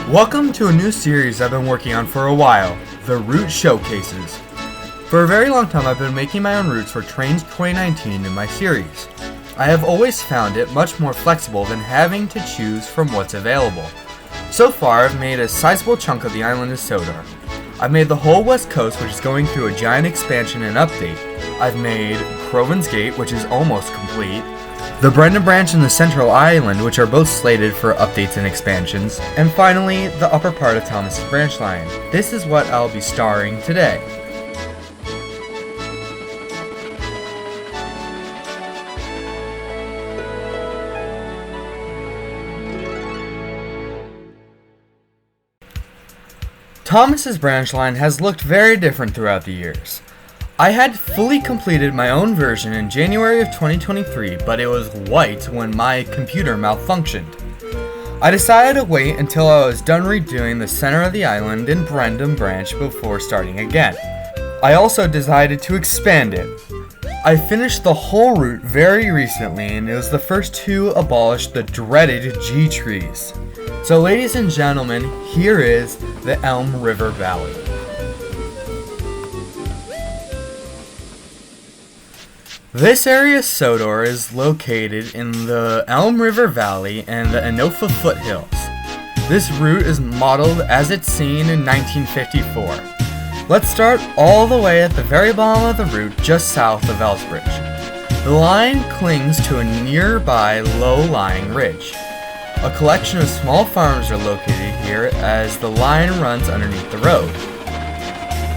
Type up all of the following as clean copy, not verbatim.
Welcome to a new series I've been working on for a while, the Route Showcases. For a very long time I've been making my own routes for Trainz 2019 in my series. I have always found it much more flexible than having to choose from what's available. So far I've made a sizable chunk of the island of Sodor. I've made the whole west coast, which is going through a giant expansion and update. I've made Croven's Gate, which is almost complete, the Brendan Branch and the Central Island, which are both slated for updates and expansions, and finally, the upper part of Thomas's branch line. This is what I'll be starring today. Thomas's branch line has looked very different throughout the years. I had fully completed my own version in January of 2023, but it was white when my computer malfunctioned. I decided to wait until I was done redoing the center of the island in Brendan Branch before starting again. I also decided to expand it. I finished the whole route very recently, and it was the first to abolish the dreaded G trees. So ladies and gentlemen, here is the Elm River Valley. This area of Sodor is located in the Elm River Valley and the Anopa foothills. This route is modeled as it's seen in 1954. Let's start all the way at the very bottom of the route just south of Elsbridge. The line clings to a nearby low-lying ridge. A collection of small farms are located here as the line runs underneath the road.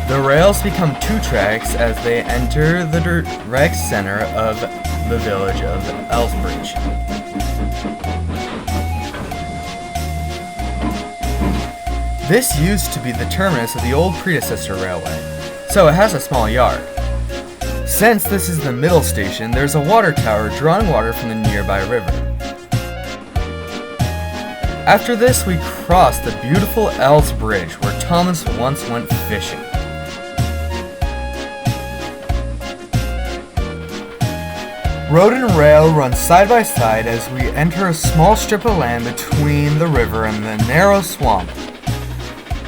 The rails become two tracks as they enter the direct center of the village of Elsbridge. This used to be the terminus of the old predecessor railway, so it has a small yard. Since this is the middle station, there's a water tower drawing water from the nearby river. After this, we cross the beautiful Elsbridge, where Thomas once went fishing. Road and rail run side by side as we enter a small strip of land between the river and the narrow swamp.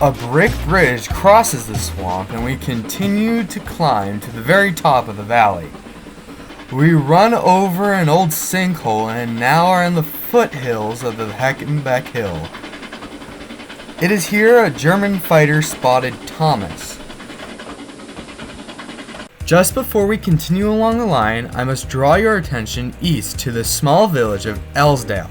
A brick bridge crosses the swamp, and we continue to climb to the very top of the valley. We run over an old sinkhole and now are in the foothills of the Haken Beck hill. It is here a German fighter spotted Thomas. Just before we continue along the line, I must draw your attention east to the small village of Elsdale.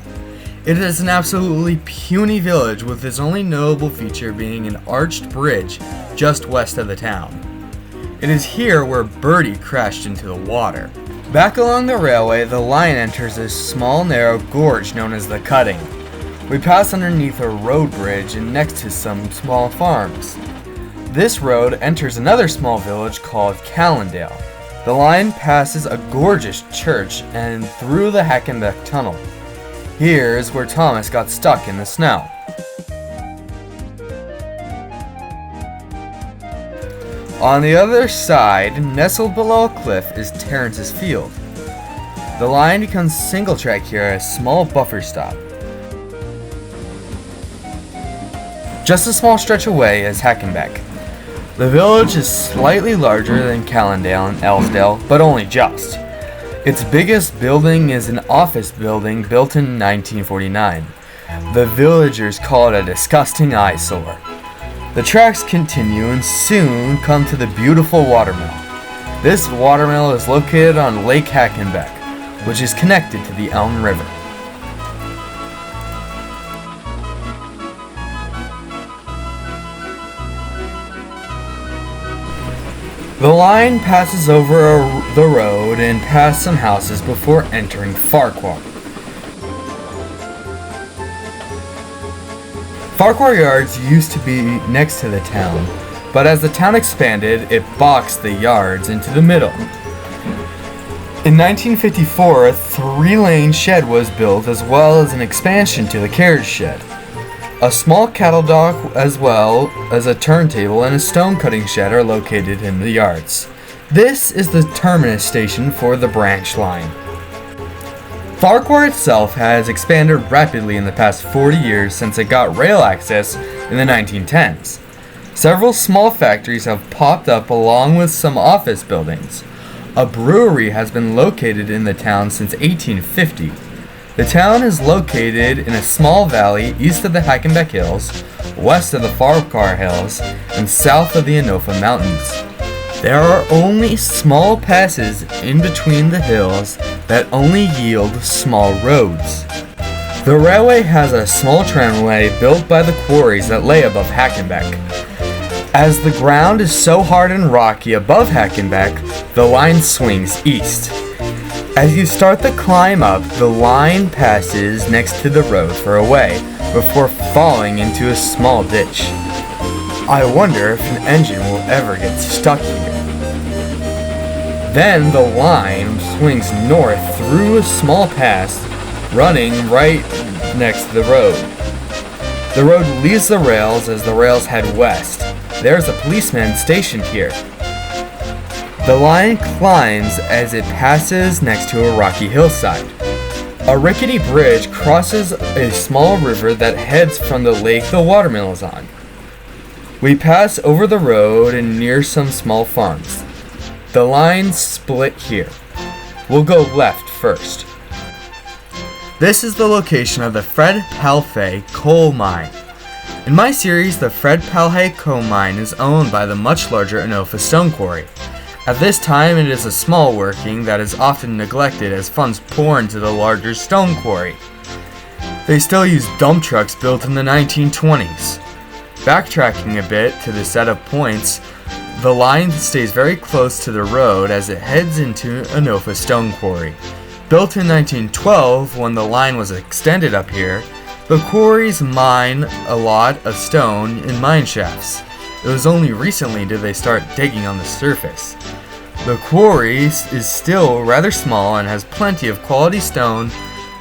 It is an absolutely puny village with its only notable feature being an arched bridge just west of the town. It is here where Birdie crashed into the water. Back along the railway, the line enters a small narrow gorge known as the Cutting. We pass underneath a road bridge and next to some small farms. This road enters another small village called Callendale. The line passes a gorgeous church and through the Haken Beck tunnel. Here is where Thomas got stuck in the snow. On the other side, nestled below a cliff, is Trainz's field. The line becomes single track here at a small buffer stop. Just a small stretch away is Haken Beck. The village is slightly larger than Callendale and Elsdale, but only just. Its biggest building is an office building built in 1949. The villagers call it a disgusting eyesore. The tracks continue and soon come to the beautiful watermill. This watermill is located on Lake Haken Beck, which is connected to the Elm River. The line passes over the road and past some houses before entering Farquhar. Farquhar yards used to be next to the town, but as the town expanded, it boxed the yards into the middle. In 1954, a 3-lane shed was built as well as an expansion to the carriage shed. A small cattle dock as well as a turntable and a stone cutting shed are located in the yards. This is the terminus station for the branch line. Farquhar itself has expanded rapidly in the past 40 years since it got rail access in the 1910s. Several small factories have popped up along with some office buildings. A brewery has been located in the town since 1850. The town is located in a small valley east of the Haken Beck Hills, west of the Farquhar Hills, and south of the Anopa Mountains. There are only small passes in between the hills that only yield small roads. The railway has a small tramway built by the quarries that lay above Haken Beck. As the ground is so hard and rocky above Haken Beck, the line swings east. As you start the climb up, the line passes next to the road for a way before falling into a small ditch. I wonder if an engine will ever get stuck here. Then the line swings north through a small pass running right next to the road. The road leaves the rails as the rails head west. There's a policeman stationed here. The line climbs as it passes next to a rocky hillside. A rickety bridge crosses a small river that heads from the lake the watermill is on. We pass over the road and near some small farms. The lines split here. We'll go left first. This is the location of the Fred Palfay coal mine. In my series, the Fred Palfay coal mine is owned by the much larger Anopa stone quarry. At this time, it is a small working that is often neglected as funds pour into the larger stone quarry. They still use dump trucks built in the 1920s. Backtracking a bit to the set of points, the line stays very close to the road as it heads into Anopa stone quarry. Built in 1912, when the line was extended up here, the quarries mine a lot of stone in mine shafts. It was only recently did they start digging on the surface. The quarry is still rather small and has plenty of quality stone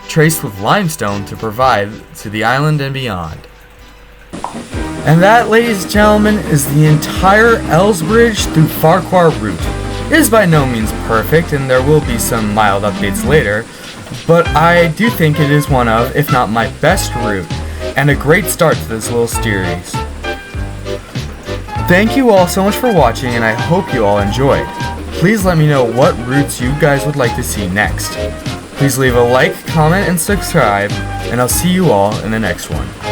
traced with limestone to provide to the island and beyond. And that, ladies and gentlemen, is the entire Elsbridge through Farquhar route. It is by no means perfect, and there will be some mild updates later, but I do think it is one of, if not my best route, and a great start to this little series. Thank you all so much for watching, and I hope you all enjoyed. Please let me know what routes you guys would like to see next. Please leave a like, comment, and subscribe, and I'll see you all in the next one.